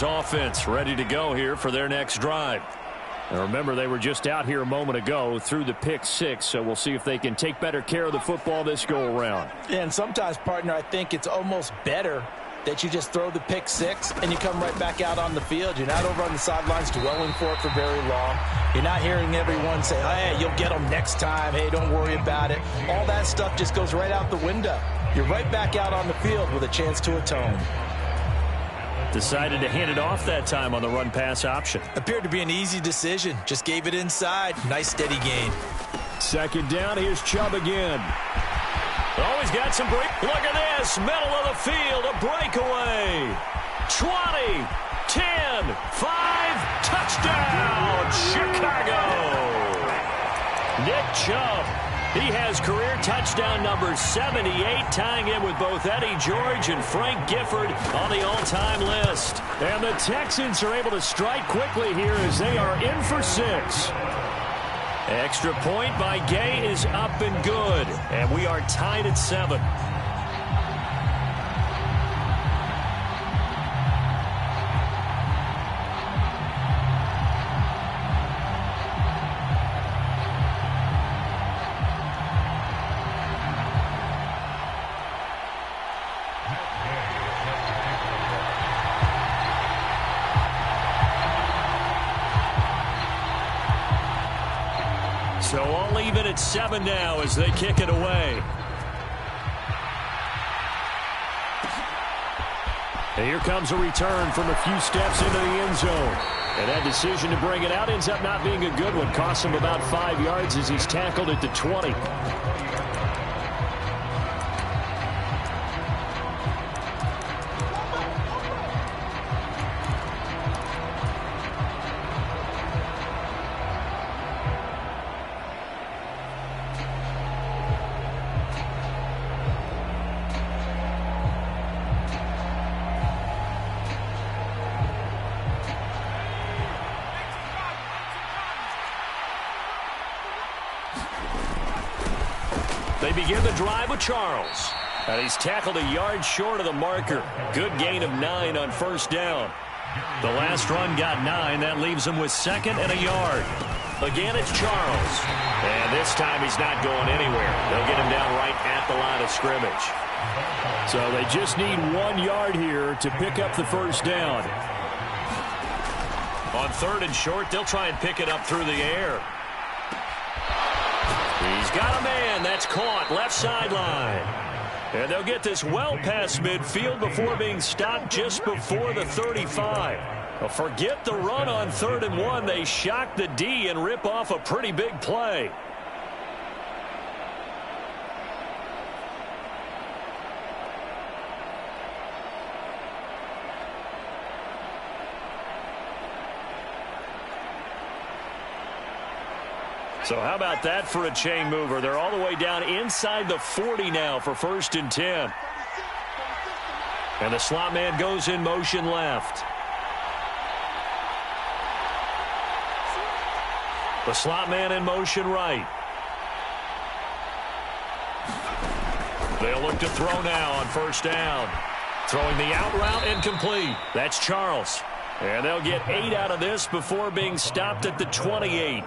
Offense ready to go here for their next drive. And remember, they were just out here a moment ago through the pick six, so we'll see if they can take better care of the football this go-around. And sometimes, partner, I think it's almost better that you just throw the pick six and you come right back out on the field. You're not over on the sidelines dwelling for it for very long. You're not hearing everyone say, hey, you'll get them next time. Hey, don't worry about it. All that stuff just goes right out the window. You're right back out on the field with a chance to atone. Decided to hand it off that time on the run-pass option. Appeared to be an easy decision. Just gave it inside. Nice, steady gain. Second down, here's Chubb again. Oh, he's got some break. Look at this. Middle of the field, a breakaway. 20, 10, 5, touchdown, Chicago. Nick Chubb. He has career touchdown number 78, tying in with both Eddie George and Frank Gifford on the all-time list. And the Texans are able to strike quickly here as they are in for 6. Extra point by Gay is up and good, and we are tied at 7. So all even at 7 now as they kick it away. And here comes a return from a few steps into the end zone. And that decision to bring it out ends up not being a good one. Costs him about 5 yards as he's tackled at the 20. They begin the drive with Charles. And he's tackled a yard short of the marker. Good gain of 9 on first down. The last run got 9. That leaves him with 2nd and a yard. Again, it's Charles. And this time he's not going anywhere. They'll get him down right at the line of scrimmage. So they just need 1 yard here to pick up the first down. On 3rd and short, they'll try and pick it up through the air. He's got a man. That's caught left sideline. And they'll get this well past midfield before being stopped just before the 35. Well, forget the run on 3rd and 1. They shock the D and rip off a pretty big play. So how about that for a chain mover? They're all the way down inside the 40 now for 1st and 10. And the slot man goes in motion left. The slot man in motion right. They'll look to throw now on 1st down. Throwing the out route incomplete. That's Charles. And they'll get 8 out of this before being stopped at the 28.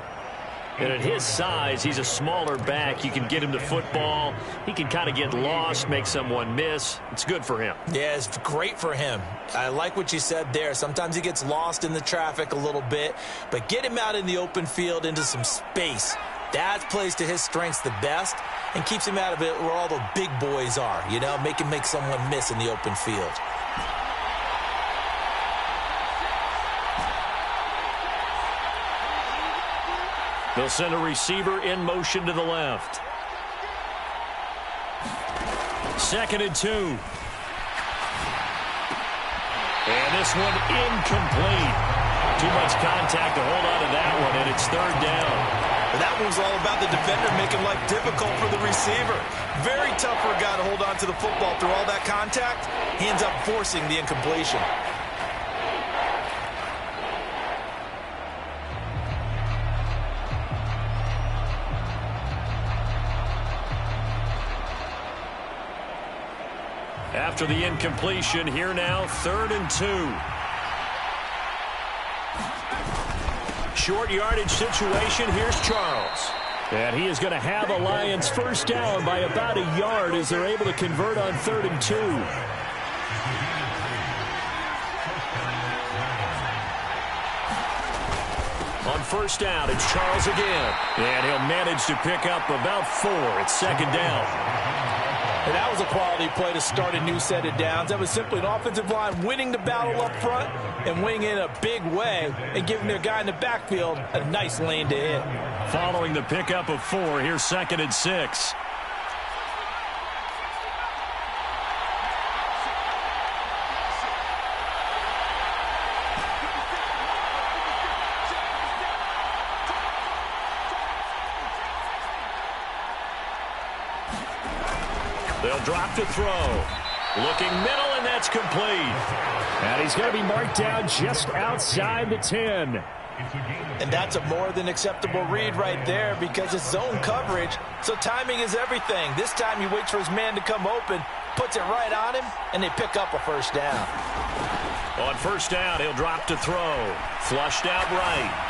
And at his size, he's a smaller back. You can get him the football. He can kind of get lost, make someone miss. It's good for him. Yeah, it's great for him. I like what you said there. Sometimes he gets lost in the traffic a little bit. But get him out in the open field into some space. That plays to his strengths the best and keeps him out of it where all the big boys are. You know, make him make someone miss in the open field. They'll send a receiver in motion to the left. 2nd and 2. And this one incomplete. Too much contact to hold on to that one, and it's 3rd down. That one's all about the defender making life difficult for the receiver. Very tough for a guy to hold on to the football through all that contact. He ends up forcing the incompletion. After the incompletion, here now, 3rd and 2. short yardage situation. Here's Charles. And he is going to have a Lions first down by about a yard as they're able to convert on 3rd and 2. On first down, it's Charles again. And he'll manage to pick up about 4. It's 2nd down. And that was a quality play to start a new set of downs. That was simply an offensive line winning the battle up front and winning in a big way and giving their guy in the backfield a nice lane to hit. Following the pickup of 4, here's 2nd and 6. They'll drop to throw. Looking middle, and that's complete. And he's going to be marked down just outside the 10. And that's a more than acceptable read right there because it's zone coverage, so timing is everything. This time he waits for his man to come open, puts it right on him, and they pick up a first down. On first down, he'll drop to throw. Flushed out right.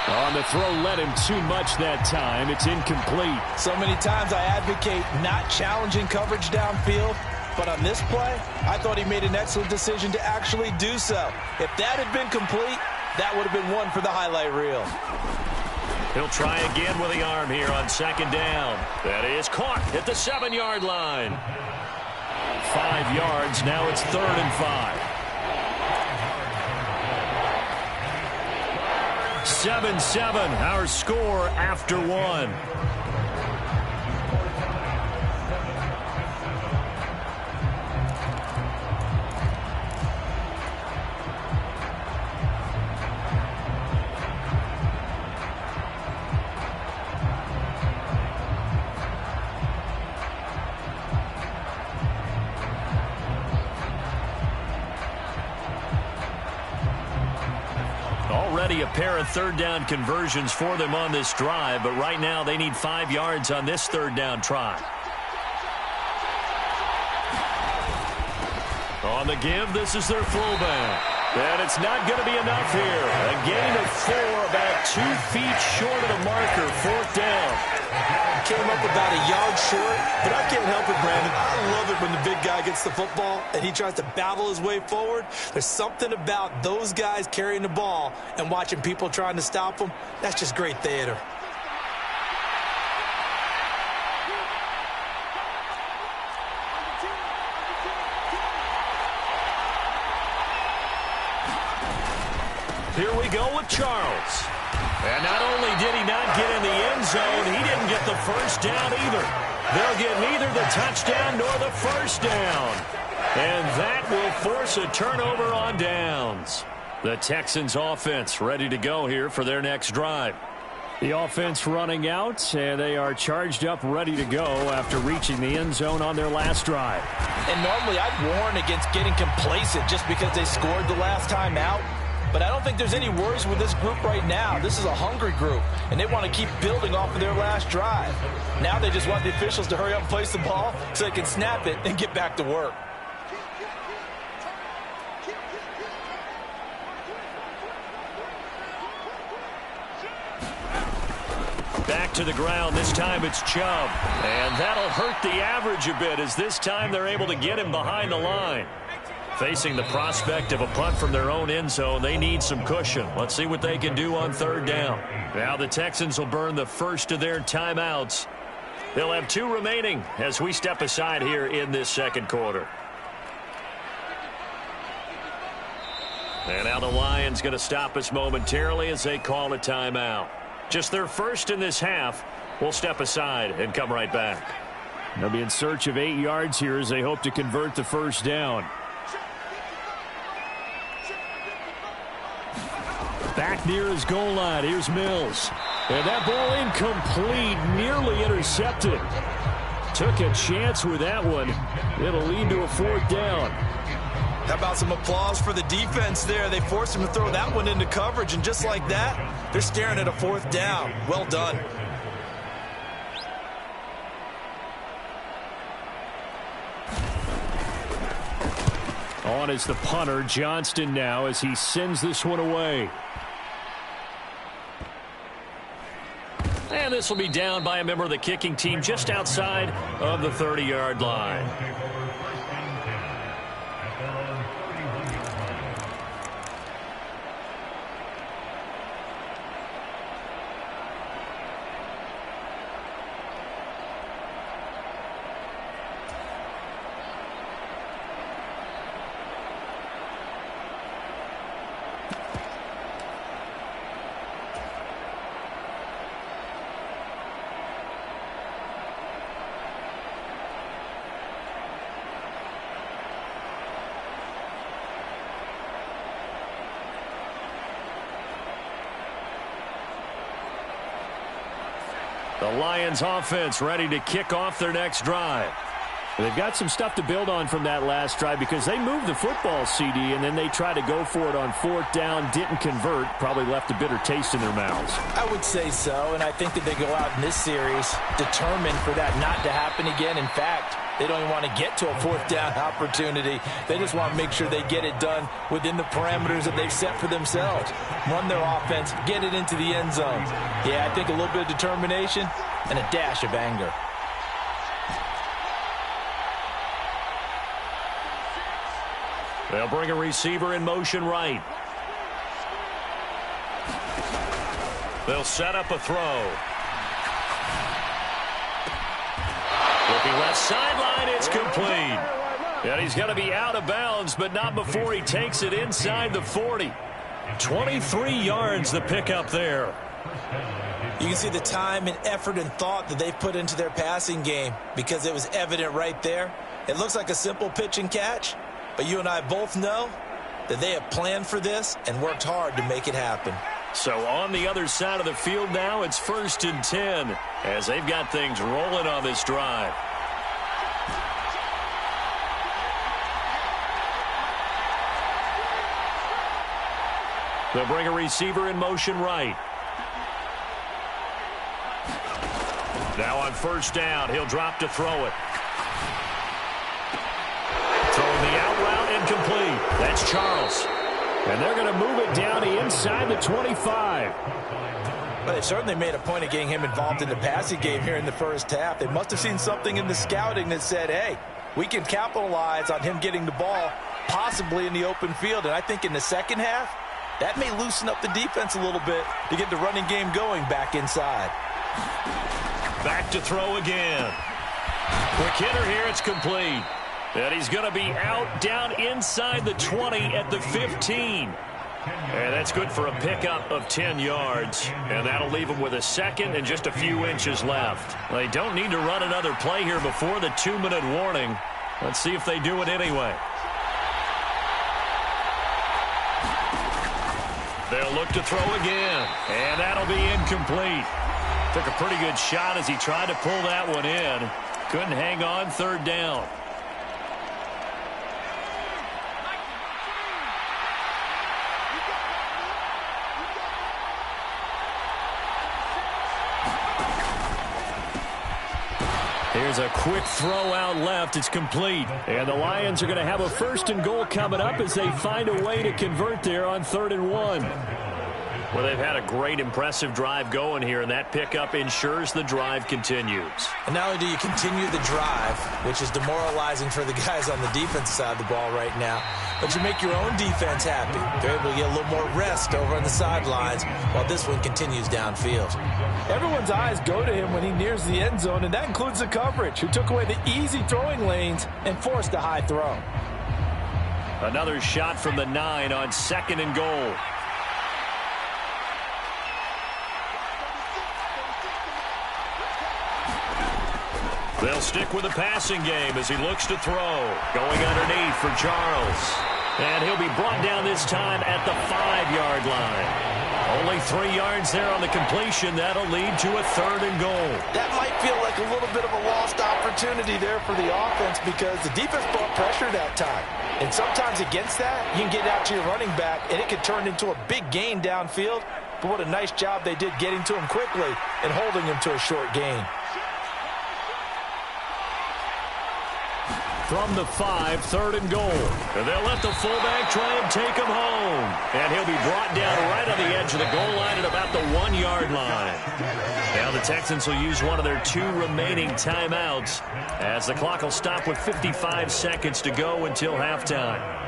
On the throw, led him too much that time. It's incomplete. So many times I advocate not challenging coverage downfield, but on this play, I thought he made an excellent decision to actually do so. If that had been complete, that would have been one for the highlight reel. He'll try again with the arm here on 2nd down. That is caught at the 7-yard line. 5 yards. Now it's 3rd and 5. 7-7, our score after 1. Already a pair of 3rd down conversions for them on this drive, but right now they need 5 yards on this 3rd down try. On the give, this is their fullback. And it's not going to be enough here. A gain of 4, about 2 feet short of the marker, 4th down. Came up about a yard short, but I can't help it, Brandon. I love it when the big guy gets the football and he tries to battle his way forward. There's something about those guys carrying the ball and watching people trying to stop them. That's just great theater. Here we go with Charles. And not only did he not get in the end zone, he didn't get the first down either. They'll get neither the touchdown nor the first down. And that will force a turnover on downs. The Texans offense ready to go here for their next drive. The offense running out, and they are charged up, ready to go after reaching the end zone on their last drive. And normally I'd warn against getting complacent just because they scored the last time out. But I don't think there's any worries with this group right now. This is a hungry group, and they want to keep building off of their last drive. Now they just want the officials to hurry up and place the ball so they can snap it and get back to work. Back to the ground. This time it's Chubb. And that'll hurt the average a bit as this time they're able to get him behind the line. Facing the prospect of a punt from their own end zone, they need some cushion. Let's see what they can do on 3rd down. Now the Texans will burn the first of their timeouts. They'll have 2 remaining as we step aside here in this 2nd quarter. And now the Lions going to stop us momentarily as they call a timeout. Just their first in this half. We'll step aside and come right back. They'll be in search of 8 yards here as they hope to convert the first down. Back near his goal line. Here's Mills. And that ball incomplete, nearly intercepted. Took a chance with that one. It'll lead to a 4th down. How about some applause for the defense there? They forced him to throw that one into coverage, and just like that, they're staring at a 4th down. Well done. On is the punter, Johnston, now as he sends this one away. And this will be down by a member of the kicking team just outside of the 30-yard line. The Lions offense ready to kick off their next drive. They've got some stuff to build on from that last drive because they moved the football, CD, and then they tried to go for it on 4th down, didn't convert, probably left a bitter taste in their mouths. I would say so, and I think that they go out in this series determined for that not to happen again. In fact, they don't even want to get to a 4th down opportunity. They just want to make sure they get it done within the parameters that they've set for themselves. Run their offense, get it into the end zone. Yeah, I think a little bit of determination and a dash of anger. They'll bring a receiver in motion right. They'll set up a throw. Looking left sideline, it's complete. And he's going to be out of bounds, but not before he takes it inside the 40. 23 yards the pickup there. You can see the time and effort and thought that they've put into their passing game because it was evident right there. It looks like a simple pitch and catch, but you and I both know that they have planned for this and worked hard to make it happen. So on the other side of the field now, it's 1st and 10 as they've got things rolling on this drive. They'll bring a receiver in motion right. Now on 1st down, he'll drop to throw it. Throwing the out route incomplete. That's Charles. And they're going to move it down to inside the 25. But they certainly made a point of getting him involved in the passing game here in the first half. They must have seen something in the scouting that said, hey, we can capitalize on him getting the ball possibly in the open field. And I think in the second half, that may loosen up the defense a little bit to get the running game going back inside. Back to throw again. Quick hitter here, it's complete. And he's going to be out down inside the 20 at the 15. And that's good for a pickup of 10 yards. And that'll leave him with a second and just a few inches left. They don't need to run another play here before the 2-minute warning. Let's see if they do it anyway. They'll look to throw again. And that'll be incomplete. Took a pretty good shot as he tried to pull that one in. Couldn't hang on 3rd down. Here's a quick throw out left. It's complete. And the Lions are going to have a 1st and goal coming up as they find a way to convert there on 3rd and 1. Well, they've had a great, impressive drive going here, and that pickup ensures the drive continues. And not only do you continue the drive, which is demoralizing for the guys on the defense side of the ball right now, but you make your own defense happy. They're able to get a little more rest over on the sidelines while this one continues downfield. Everyone's eyes go to him when he nears the end zone, and that includes the coverage, who took away the easy throwing lanes and forced a high throw. Another shot from the 9 on 2nd and goal. They'll stick with the passing game as he looks to throw. Going underneath for Charles. And he'll be brought down this time at the 5-yard line. Only 3 yards there on the completion. That'll lead to a 3rd and goal. That might feel like a little bit of a lost opportunity there for the offense because the defense brought pressure that time. And sometimes against that, you can get out to your running back, and it could turn into a big gain downfield. But what a nice job they did getting to him quickly and holding him to a short gain. From the 5, 3rd and goal. And they'll let the fullback try and take him home. And he'll be brought down right on the edge of the goal line at about the 1-yard line. Now the Texans will use one of their 2 remaining timeouts as the clock will stop with 55 seconds to go until halftime.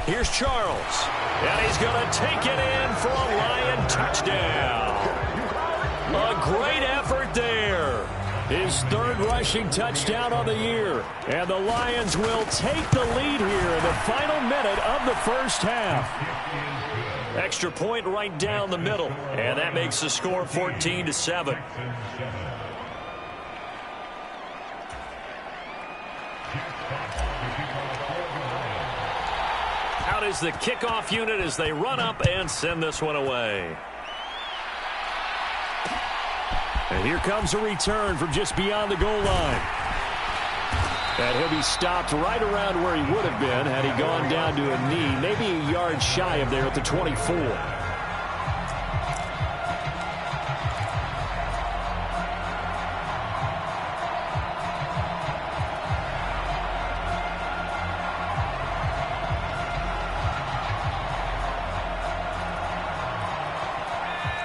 Here's Charles, and he's going to take it in for a Lion touchdown. A great effort there. His 3rd rushing touchdown of the year. And the Lions will take the lead here in the final minute of the first half. Extra point right down the middle, and that makes the score 14-7. Out is the kickoff unit as they run up and send this one away. And here comes a return from just beyond the goal line. And he'll be stopped right around where he would have been had he gone down to a knee, maybe a yard shy of there at the 24.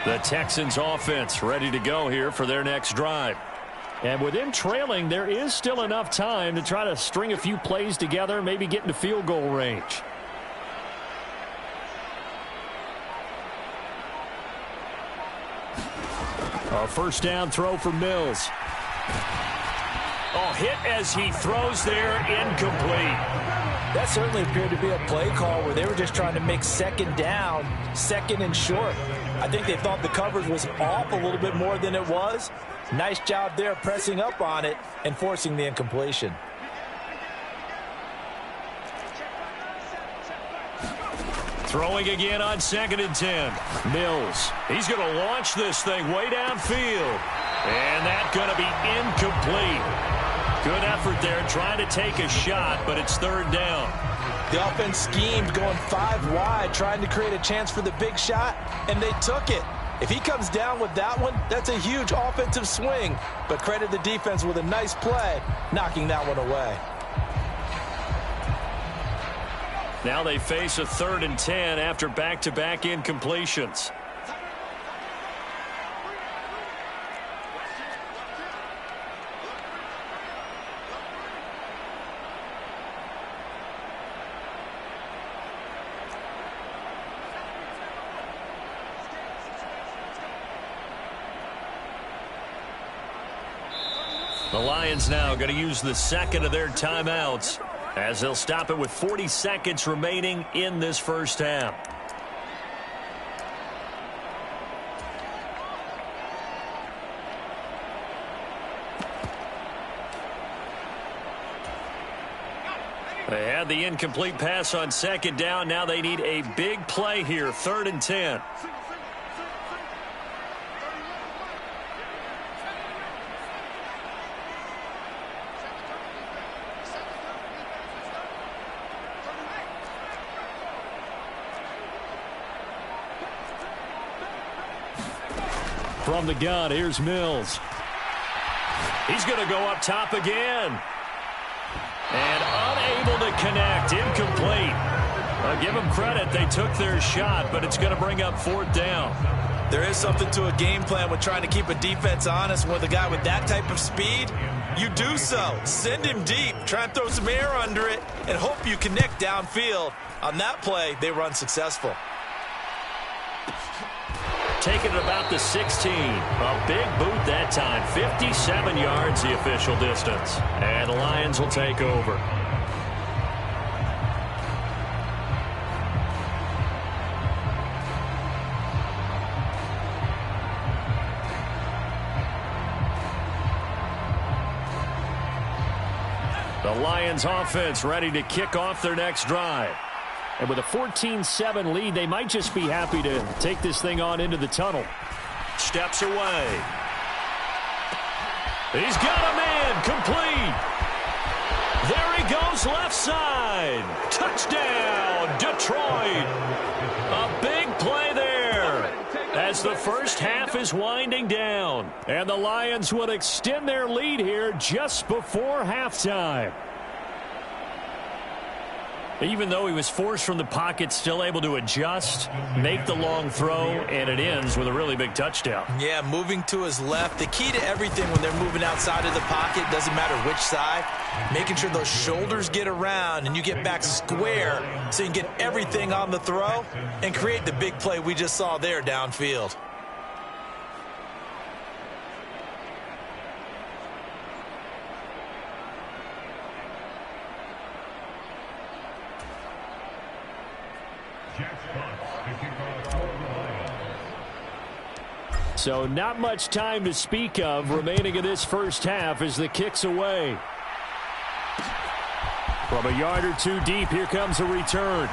The Texans offense ready to go here for their next drive. And with them trailing, there is still enough time to try to string a few plays together, maybe get into field goal range. A first down throw for Mills. Oh, hit as he throws there, incomplete. That certainly appeared to be a play call where they were just trying to make second down, second and short. I think they thought the coverage was off a little bit more than it was. Nice job there pressing up on it and forcing the incompletion. Throwing again on 2nd and 10. Mills. He's going to launch this thing way downfield. And that's going to be incomplete. Good effort there trying to take a shot, but it's 3rd down. The offense schemed going 5 wide, trying to create a chance for the big shot, and they took it. If he comes down with that one, that's a huge offensive swing. But credit the defense with a nice play, knocking that one away. Now they face a 3rd and 10 after back-to-back incompletions. The Lions now going to use the 2nd of their timeouts as they'll stop it with 40 seconds remaining in this first half. They had the incomplete pass on 2nd down. Now they need a big play here, 3rd and 10. From the gun, here's Mills. He's going to go up top again. And unable to connect, incomplete. I'll give them credit, they took their shot, but it's going to bring up 4th down. There is something to a game plan with trying to keep a defense honest. With a guy with that type of speed, you do so. Send him deep, try and throw some air under it, and hope you connect downfield. On that play, they run successful. Taking it about the 16. A big boot that time. 57 yards the official distance. And the Lions will take over. Lions offense ready to kick off their next drive. And with a 14-7 lead, they might just be happy to take this thing on into the tunnel. Steps away. He's got a man complete. There he goes left side. Touchdown, Detroit. A big play there as the first half is winding down. And the Lions will extend their lead here just before halftime. Even though he was forced from the pocket, still able to adjust, make the long throw, and it ends with a really big touchdown. Yeah, moving to his left. The key to everything when they're moving outside of the pocket, doesn't matter which side, making sure those shoulders get around and you get back square so you can get everything on the throw and create the big play we just saw there downfield. So not much time to speak of remaining in this first half as the kick's away. From a yard or two deep, here comes a return.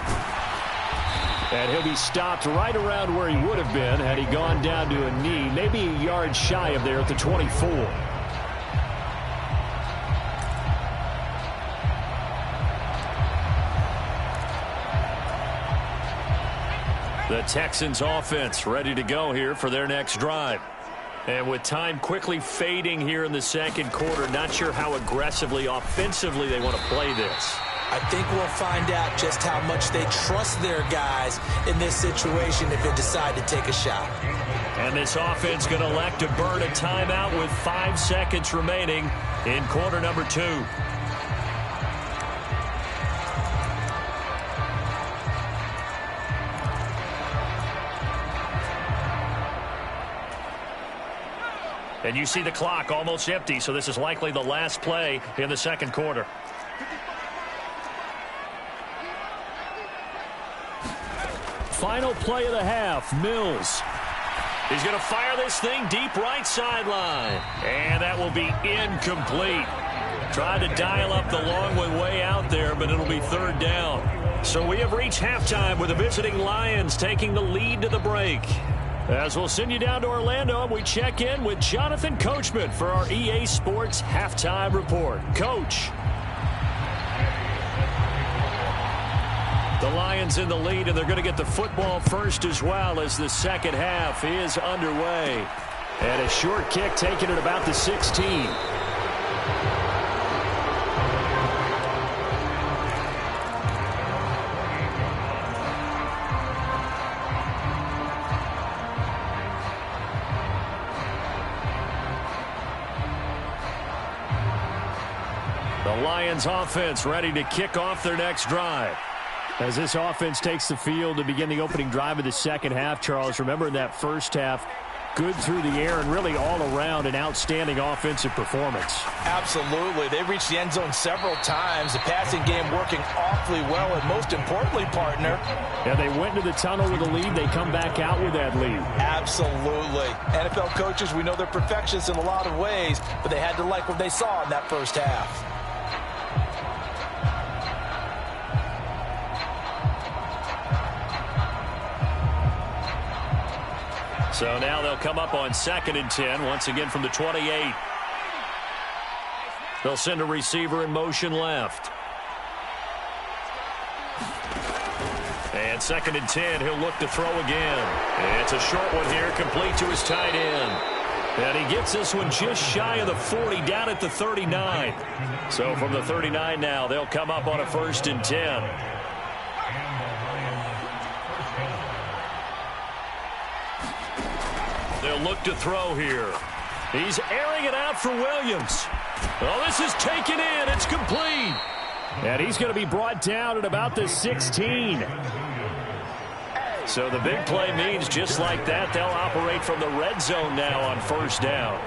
And he'll be stopped right around where he would have been had he gone down to a knee, maybe a yard shy of there at the 24. The Texans offense ready to go here for their next drive. And with time quickly fading here in the second quarter, not sure how aggressively, offensively they want to play this. I think we'll find out just how much they trust their guys in this situation if they decide to take a shot. And this offense going to elect to burn a timeout with 5 seconds remaining in quarter number 2. And you see the clock almost empty, so this is likely the last play in the second quarter. Final play of the half, Mills. He's going to fire this thing deep right sideline. And that will be incomplete. Tried to dial up the long one way out there, but it'll be third down. So we have reached halftime with the visiting Lions taking the lead to the break. As we'll send you down to Orlando, and we check in with Jonathan Coachman for our EA Sports Halftime Report. Coach. The Lions in the lead, and they're going to get the football first as well as the second half is underway. And a short kick taken at about the 16. The Lions offense ready to kick off their next drive. As this offense takes the field to begin the opening drive of the second half, Charles, remember in that first half, good through the air and really all around an outstanding offensive performance. Absolutely. They reached the end zone several times. The passing game working awfully well, and most importantly, partner. Yeah, they went to the tunnel with a lead. They come back out with that lead. Absolutely. NFL coaches, we know they're perfectionists in a lot of ways, but they had to like what they saw in that first half. So now they'll come up on 2nd and 10, once again from the 28. They'll send a receiver in motion left. And 2nd and 10, he'll look to throw again. It's a short one here, complete to his tight end. And he gets this one just shy of the 40, down at the 39. So from the 39 now, they'll come up on a 1st and 10. They'll look to throw here. He's airing it out for Williams. Oh, this is taken in. It's complete. And he's going to be brought down at about the 16. So the big play means just like that, they'll operate from the red zone now on 1st down.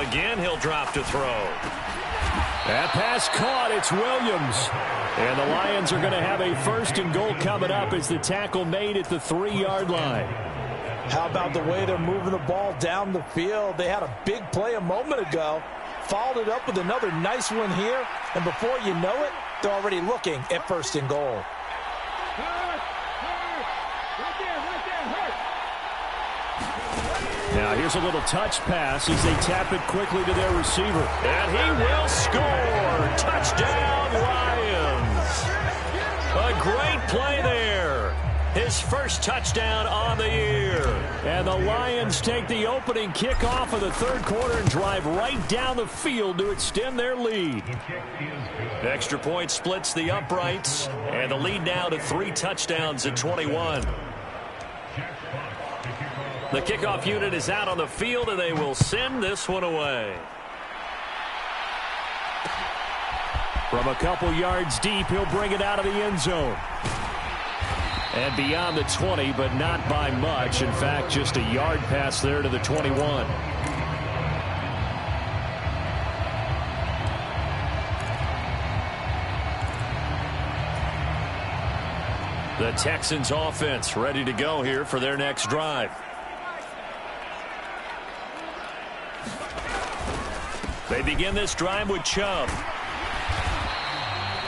Again, he'll drop to throw. That pass caught. It's Williams. And the Lions are going to have a 1st and goal coming up as the tackle made at the 3-yard line. How about the way they're moving the ball down the field? They had a big play a moment ago, followed it up with another nice one here, and before you know it, they're already looking at 1st and goal. Now here's a little touch pass as they tap it quickly to their receiver. And he will score. Touchdown, Lions. A great play there. His first touchdown on the year. And the Lions take the opening kickoff of the 3rd quarter and drive right down the field to extend their lead. Extra point splits the uprights, and the lead now to 3 touchdowns at 21. The kickoff unit is out on the field, and they will send this one away. From a couple yards deep, he'll bring it out of the end zone. And beyond the 20, but not by much. In fact, just a yard pass there to the 21. The Texans offense ready to go here for their next drive. They begin this drive with Chubb.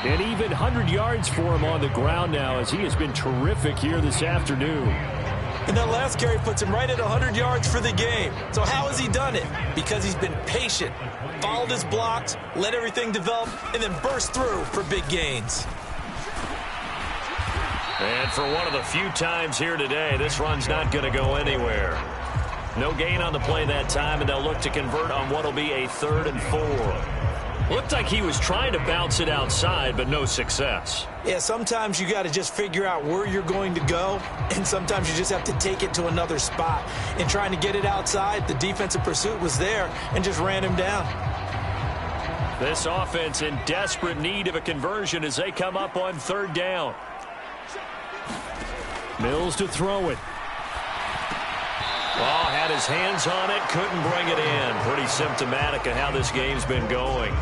An even 100 yards for him on the ground now as he has been terrific here this afternoon. And that last carry puts him right at 100 yards for the game. So how has he done it? Because he's been patient, followed his blocks, let everything develop, and then burst through for big gains. And for one of the few times here today, this run's not going to go anywhere. No gain on the play that time, and they'll look to convert on what will be a 3rd and 4. Looked like he was trying to bounce it outside, but no success. Yeah, sometimes you got to just figure out where you're going to go, and sometimes you just have to take it to another spot. In trying to get it outside, the defensive pursuit was there and just ran him down. This offense in desperate need of a conversion as they come up on 3rd down. Mills to throw it. Oh, had his hands on it, couldn't bring it in. Pretty symptomatic of how this game's been going.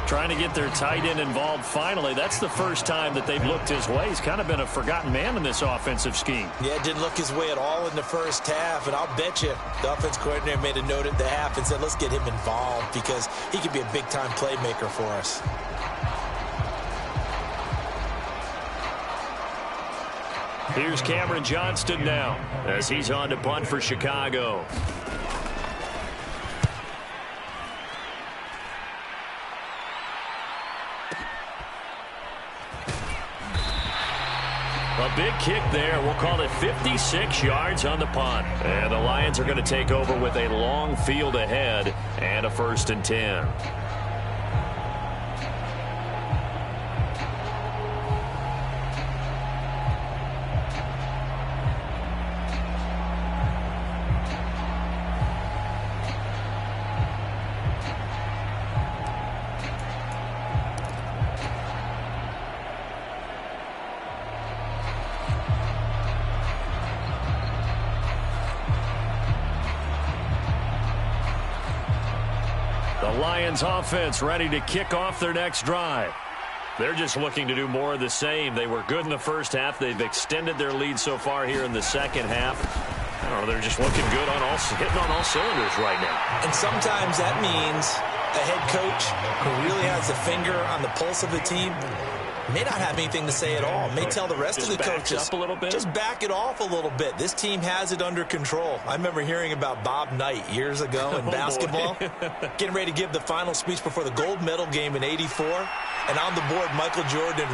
Trying to get their tight end involved finally. That's the first time that they've looked his way. He's kind of been a forgotten man in this offensive scheme. Yeah, it didn't look his way at all in the first half, and I'll bet you the offense coordinator made a note at the half and said, let's get him involved because he could be a big-time playmaker for us. Here's Cameron Johnston now as he's on to punt for Chicago. A big kick there. We'll call it 56 yards on the punt. And the Lions are going to take over with a long field ahead and a 1st and 10. Lions offense ready to kick off their next drive. They're just looking to do more of the same. They were good in the first half. They've extended their lead so far here in the second half. I don't know, they're just looking good on hitting on all cylinders right now. And sometimes that means a head coach who really has a finger on the pulse of the team may not have anything to say at all. May tell the rest of the coaches, up a little bit. Just back it off a little bit. This team has it under control. I remember hearing about Bob Knight years ago in basketball, getting ready to give the final speech before the gold medal game in '84. And on the board, Michael Jordan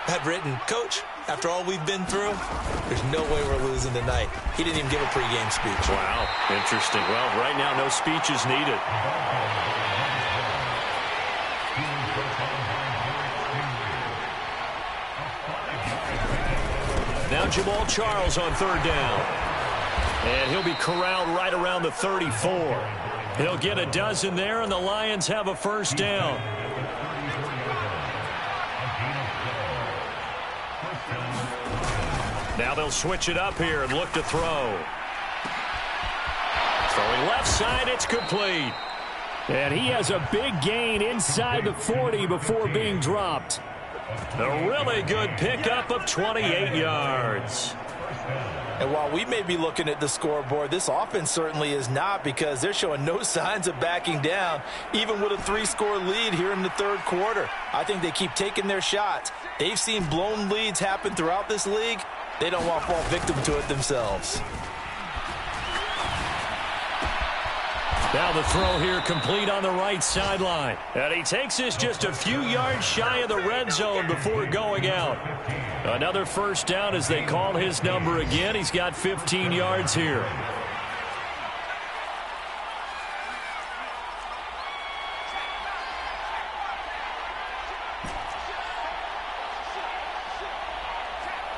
had written, Coach, after all we've been through, there's no way we're losing tonight. He didn't even give a pregame speech. Wow, interesting. Well, right now, no speech is needed. Now Jamal Charles on 3rd down. And he'll be corralled right around the 34. He'll get a dozen there, and the Lions have a 1st down. Now they'll switch it up here and look to throw. Throwing left side, it's complete. And he has a big gain inside the 40 before being dropped. A really good pickup of 28 yards. And while we may be looking at the scoreboard, this offense certainly is not, because they're showing no signs of backing down, even with a 3-score lead here in the third quarter. I think they keep taking their shots. They've seen blown leads happen throughout this league. They don't want to fall victim to it themselves. Now the throw here complete on the right sideline. And he takes this just a few yards shy of the red zone before going out. Another first down as they call his number again. He's got 15 yards here.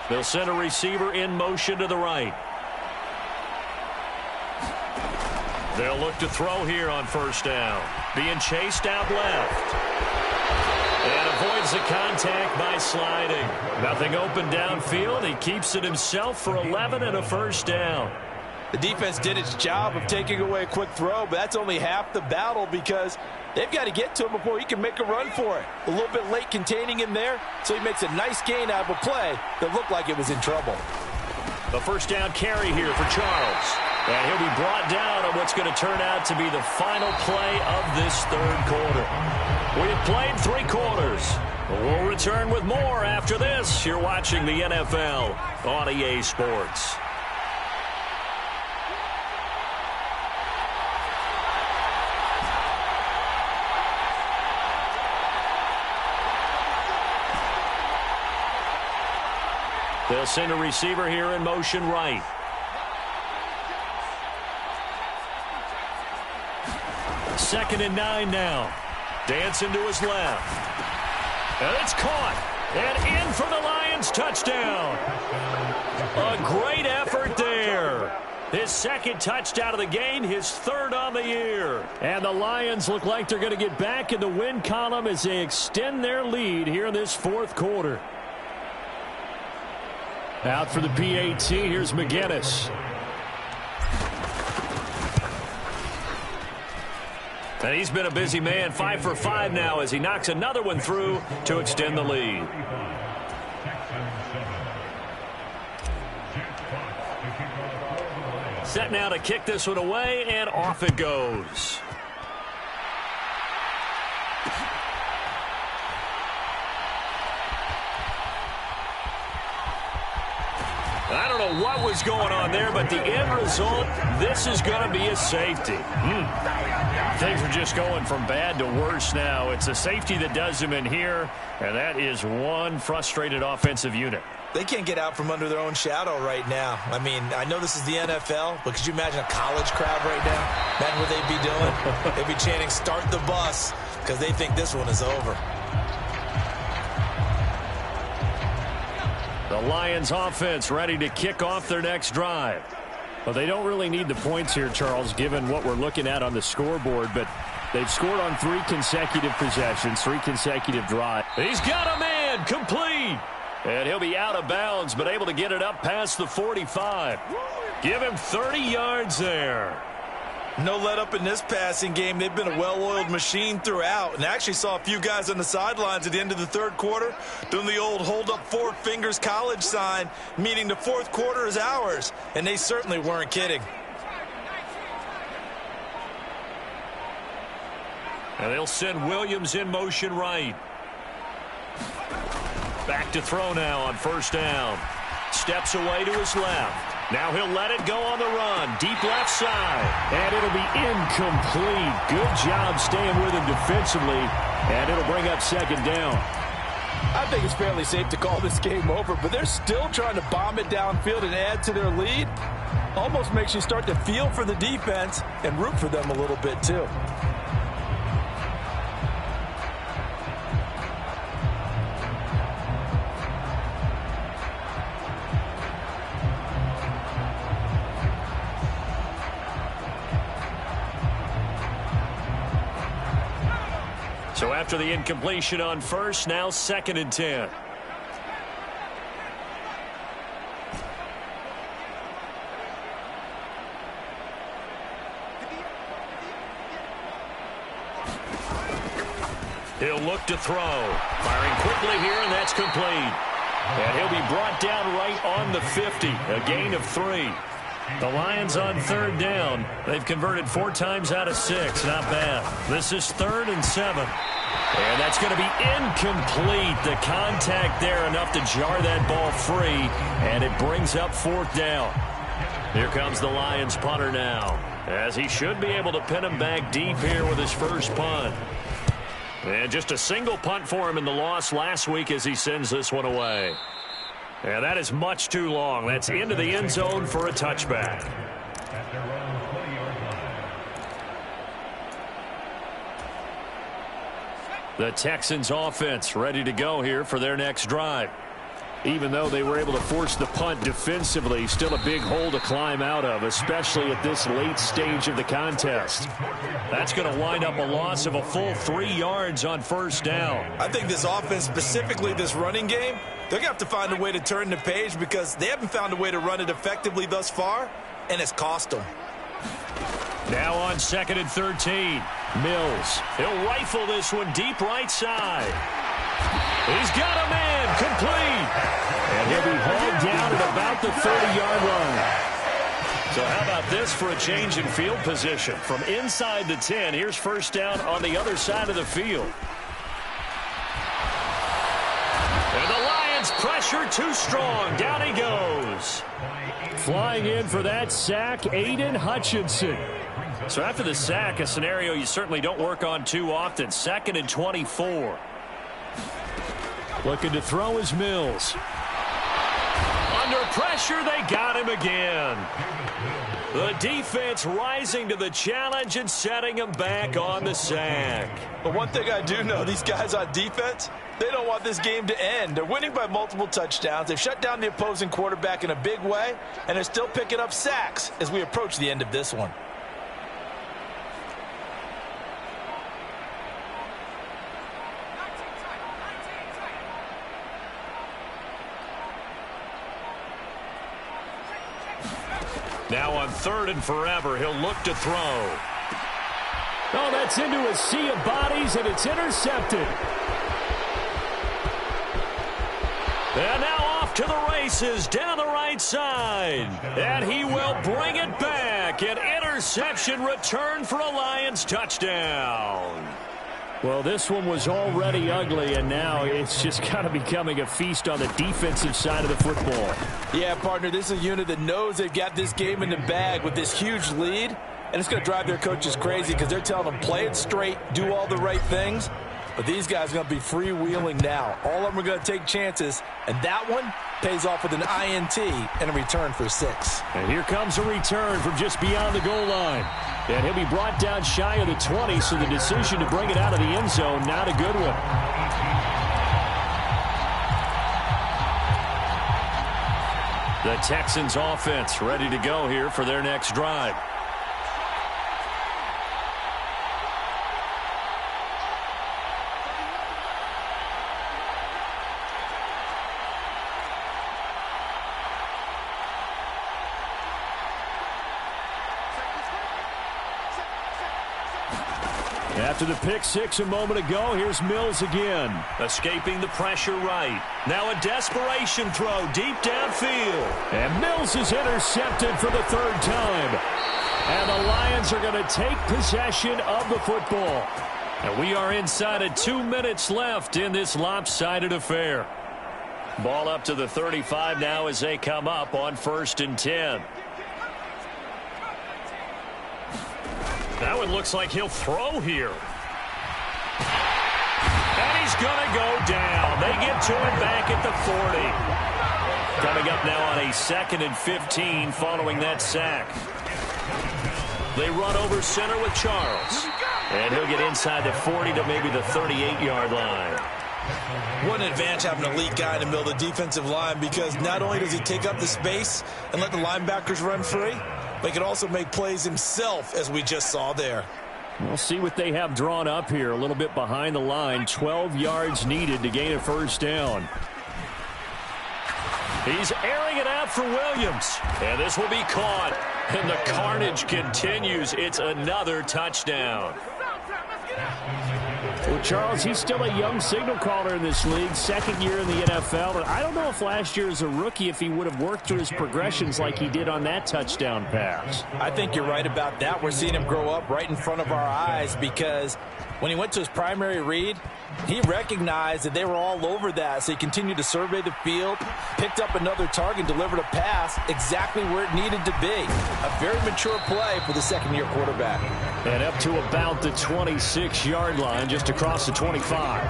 They'll send a receiver in motion to the right. They'll look to throw here on first down. Being chased out left. And avoids the contact by sliding. Nothing open downfield. He keeps it himself for 11 and a first down. The defense did its job of taking away a quick throw, but that's only half the battle, because they've got to get to him before he can make a run for it. A little bit late containing him there, so he makes a nice gain out of a play that looked like it was in trouble. The first down carry here for Charles. And he'll be brought down on what's going to turn out to be the final play of this third quarter. We have played 3 quarters. We'll return with more after this. You're watching the NFL on EA Sports. They'll send a receiver here in motion right. Second and 9 now. Dancing to his left. And it's caught. And in for the Lions touchdown. A great effort there. His second touchdown of the game, his third on the year. And the Lions look like they're going to get back in the win column as they extend their lead here in this fourth quarter. Out for the PAT, here's McGinnis. And he's been a busy man, 5 for 5 now as he knocks another one through to extend the lead. Set now to kick this one away, and off it goes. I don't know what was going on there, but the end result, this is going to be a safety. Things are just going from bad to worse now. It's a safety that does them in here, and that is one frustrated offensive unit. They can't get out from under their own shadow right now. I mean, I know this is the NFL, but could you imagine a college crowd right now? Imagine what they'd be doing. They'd be chanting, "Start the bus," because they think this one is over. The Lions offense ready to kick off their next drive. Well, they don't really need the points here, Charles, given what we're looking at on the scoreboard, but they've scored on 3 consecutive possessions, 3 consecutive drives. He's got a man, complete. And he'll be out of bounds, but able to get it up past the 45. Give him 30 yards there. No let up in this passing game. They've been a well-oiled machine throughout. And I actually saw a few guys on the sidelines at the end of the third quarter doing the old hold up 4 fingers college sign, meaning the fourth quarter is ours. And they certainly weren't kidding. And they'll send Williams in motion right. Back to throw now on first down. Steps away to his left. Now he'll let it go on the run. Deep left side. And it'll be incomplete. Good job staying with him defensively. And it'll bring up second down. I think it's fairly safe to call this game over, but they're still trying to bomb it downfield and add to their lead. Almost makes you start to feel for the defense and root for them a little bit too. So after the incompletion on first, now second and 10. He'll look to throw. Firing quickly here, and that's complete. And he'll be brought down right on the 50, a gain of 3. The Lions on 3rd down. They've converted 4 times out of 6. Not bad. This is 3rd and 7. And that's going to be incomplete. The contact there enough to jar that ball free. And it brings up 4th down. Here comes the Lions punter now, as he should be able to pin him back deep here with his first punt. And just a single punt for him in the loss last week as he sends this one away. And that is much too long. That's into the end zone for a touchback. The Texans offense ready to go here for their next drive. Even though they were able to force the punt defensively, still a big hole to climb out of, especially at this late stage of the contest. That's going to wind up a loss of a full 3 yards on 1st down. I think this offense, specifically this running game, they're going to have to find a way to turn the page because they haven't found a way to run it effectively thus far, and it's cost them. Now on 2nd and 13, Mills. He'll rifle this one deep right side. He's got a man complete. And he'll be hauled down at about the 30-yard line. So how about this for a change in field position? From inside the 10, here's 1st down on the other side of the field. And the Lions pressure too strong. Down he goes. Flying in for that sack, Aiden Hutchinson. So after the sack, a scenario you certainly don't work on too often. 2nd and 24. Looking to throw is Mills. Under pressure, they got him again. The defense rising to the challenge and setting him back on the sack. But one thing I do know, these guys on defense, they don't want this game to end. They're winning by multiple touchdowns. They've shut down the opposing quarterback in a big way, and they're still picking up sacks as we approach the end of this one. Now on 3rd and forever, he'll look to throw. Oh, that's into a sea of bodies, and it's intercepted. And now off to the races down the right side. And he will bring it back. An interception return for a Lions touchdown. Well, this one was already ugly, and now it's just kind of becoming a feast on the defensive side of the football. Yeah, partner, this is a unit that knows they've got this game in the bag with this huge lead, and it's going to drive their coaches crazy because they're telling them play it straight, do all the right things. But these guys are going to be freewheeling now. All of them are going to take chances, and that one pays off with an INT and a return for 6. And here comes a return from just beyond the goal line. And he'll be brought down shy of the 20, so the decision to bring it out of the end zone, not a good one. The Texans offense ready to go here for their next drive. After the pick six a moment ago, here's Mills again. Escaping the pressure right. Now a desperation throw deep downfield. And Mills is intercepted for the 3rd time. And the Lions are going to take possession of the football. And we are inside of 2 minutes left in this lopsided affair. Ball up to the 35 now as they come up on 1st and 10. That one looks like he'll throw here. And he's going to go down. They get to him back at the 40. Coming up now on a 2nd and 15 following that sack. They run over center with Charles. And he'll get inside the 40 to maybe the 38-yard line. What an advantage having an elite guy in the middle of the defensive line, because not only does he take up the space and let the linebackers run free, but he can also make plays himself, as we just saw there. We'll see what they have drawn up here. A little bit behind the line. 12 yards needed to gain a 1st down. He's airing it out for Williams. And this will be caught. And the carnage continues. It's another touchdown. Charles, he's still a young signal caller in this league, second year in the NFL. But I don't know if last year as a rookie, if he would have worked through his progressions like he did on that touchdown pass. I think you're right about that. We're seeing him grow up right in front of our eyes because when he went to his primary read, he recognized that they were all over that, so he continued to survey the field, picked up another target, delivered a pass exactly where it needed to be. A very mature play for the second-year quarterback. And up to about the 26-yard line, just across the 25.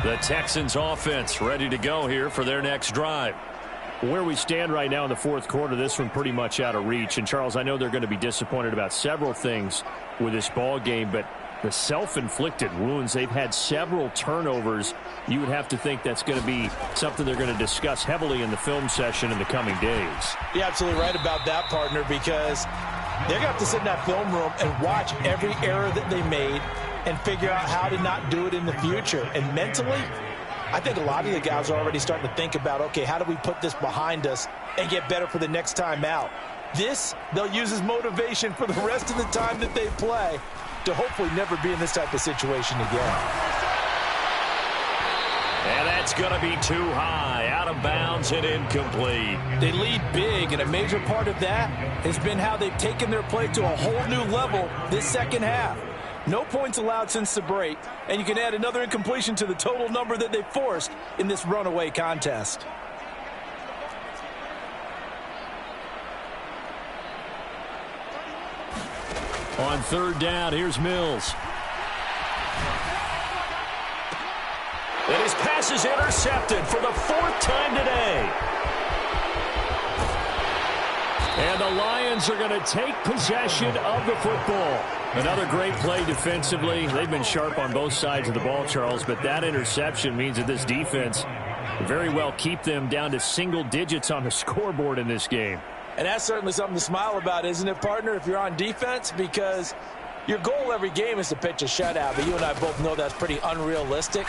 The Texans offense ready to go here for their next drive. Where we stand right now in the fourth quarter, this one pretty much out of reach. And, Charles, I know they're going to be disappointed about several things with this ball game, but the self-inflicted wounds, they've had several turnovers. You would have to think that's going to be something they're going to discuss heavily in the film session in the coming days. You're absolutely right about that, partner, because they're going to have to sit in that film room and watch every error that they made and figure out how to not do it in the future. And mentally, I think a lot of the guys are already starting to think about, okay, how do we put this behind us and get better for the next time out? This, they'll use as motivation for the rest of the time that they play to hopefully never be in this type of situation again. And that's going to be too high, out of bounds and incomplete. They lead big, and a major part of that has been how they've taken their play to a whole new level this second half. No points allowed since the break, and you can add another incompletion to the total number that they forced in this runaway contest. On third down, here's Mills. And his pass is intercepted for the fourth time today. And the Lions are going to take possession of the football. Another great play defensively. They've been sharp on both sides of the ball, Charles, but that interception means that this defense very well keep them down to single digits on the scoreboard in this game. And that's certainly something to smile about, isn't it, partner, if you're on defense? Because your goal every game is to pitch a shutout, but you and I both know that's pretty unrealistic.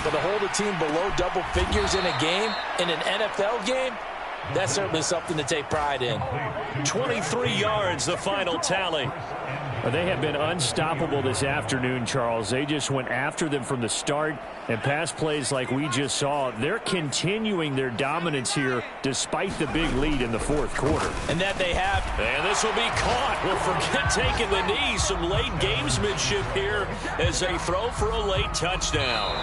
But to hold a team below double figures in a game, in an NFL game, that's certainly something to take pride in. 23 yards, the final tally. They have been unstoppable this afternoon, Charles. They just went after them from the start, and pass plays like we just saw, they're continuing their dominance here despite the big lead in the fourth quarter. And that they have. And this will be caught. Well, forget taking the knee. Some late gamesmanship here as they throw for a late touchdown.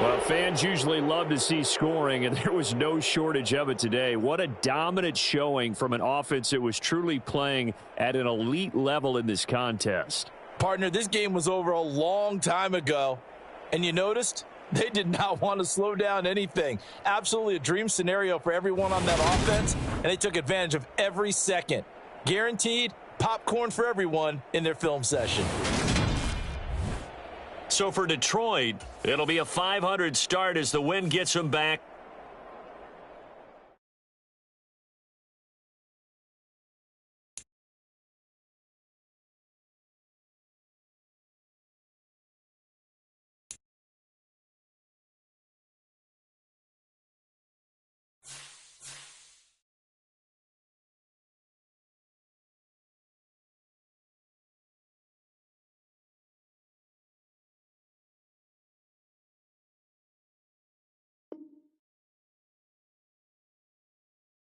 Well, fans usually love to see scoring, and there was no shortage of it today. What a dominant showing from an offense that was truly playing at an elite level in this contest. Partner, this game was over a long time ago, and you noticed they did not want to slow down anything. Absolutely a dream scenario for everyone on that offense, and they took advantage of every second. Guaranteed popcorn for everyone in their film session. So for Detroit, it'll be a .500 start as the win gets them back